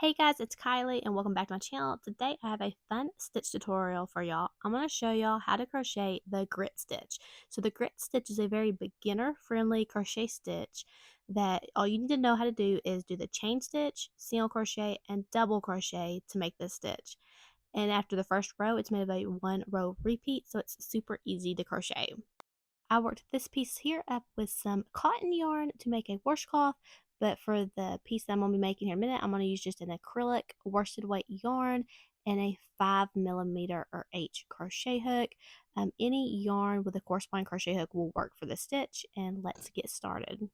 Hey guys, it's Kylie and welcome back to my channel. Today I have a fun stitch tutorial for y'all. I'm going to show y'all how to crochet the grit stitch. So the grit stitch is a very beginner friendly crochet stitch that all you need to know how to do is do the chain stitch, single crochet, and double crochet to make this stitch. And after the first row, it's made of a 1 row repeat, so it's super easy to crochet. I worked this piece here up with some cotton yarn to make a washcloth, but for the piece that I'm going to be making here in a minute, I'm going to use just an acrylic worsted weight yarn and a 5mm or H crochet hook. Any yarn with a corresponding crochet hook will work for the stitch, and let's get started.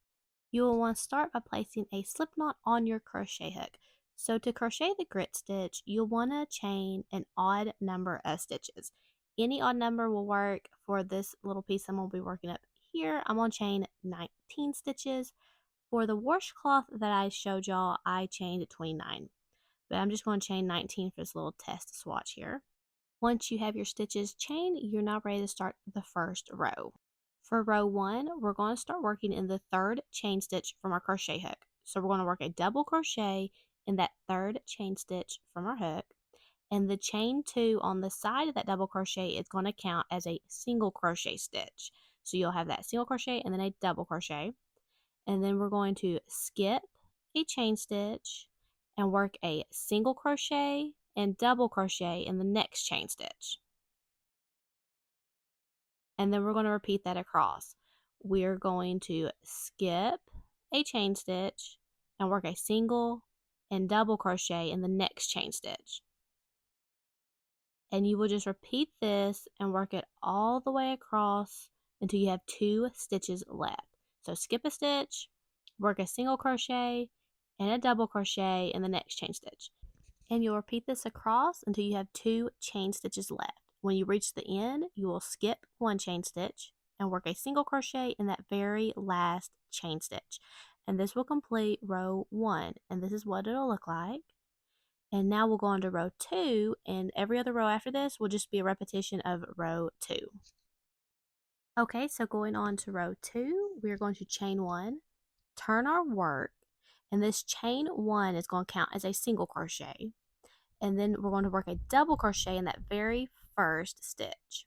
You will want to start by placing a slip knot on your crochet hook. So to crochet the grit stitch, you'll want to chain an odd number of stitches. Any odd number will work. For this little piece I'm going to be working up here, I'm going to chain 19 stitches. For the washcloth that I showed y'all, I chained 29. But I'm just going to chain 19 for this little test swatch here. Once you have your stitches chained, you're now ready to start the first row. For row 1, we're going to start working in the third chain stitch from our crochet hook. So we're going to work a double crochet in that third chain stitch from our hook. And the chain 2 on the side of that double crochet is going to count as a single crochet stitch. So you'll have that single crochet and then a double crochet. And then we're going to skip a chain stitch and work a single crochet and double crochet in the next chain stitch. And then we're going to repeat that across. We're going to skip a chain stitch and work a single and double crochet in the next chain stitch. And you will just repeat this and work it all the way across until you have 2 stitches left. So skip a stitch, work a single crochet and a double crochet in the next chain stitch. And you'll repeat this across until you have 2 chain stitches left. When you reach the end, you will skip 1 chain stitch and work a single crochet in that very last chain stitch. And this will complete row 1, and this is what it'll look like. And now we'll go on to row 2, and every other row after this will just be a repetition of row 2. Okay, so going on to row 2, we're going to chain 1, turn our work, and this chain 1 is going to count as a single crochet. And then we're going to work a double crochet in that very first stitch.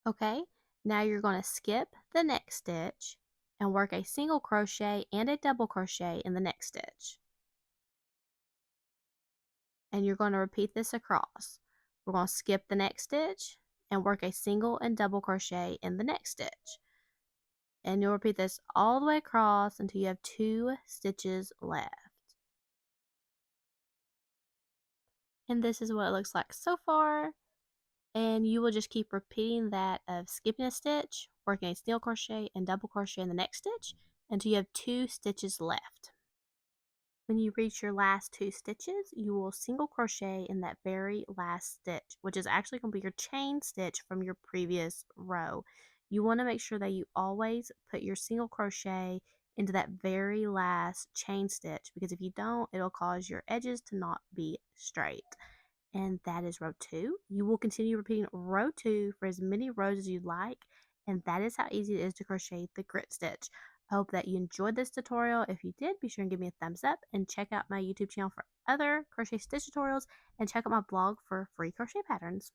Okay, now you're going to skip the next stitch and work a single crochet and a double crochet in the next stitch. And you're going to repeat this across. We're going to skip the next stitch and work a single and double crochet in the next stitch. And you'll repeat this all the way across until you have 2 stitches left. And this is what it looks like so far. And you will just keep repeating that of skipping a stitch, working a single crochet and double crochet in the next stitch until you have 2 stitches left. When you reach your last 2 stitches, you will single crochet in that very last stitch, which is actually going to be your chain stitch from your previous row. You want to make sure that you always put your single crochet into that very last chain stitch, because if you don't, it'll cause your edges to not be straight. And that is row 2. You will continue repeating row 2 for as many rows as you'd like, and that is how easy it is to crochet the grit stitch. I hope that you enjoyed this tutorial. If you did, be sure and give me a thumbs up and check out my YouTube channel for other crochet stitch tutorials, and check out my blog for free crochet patterns.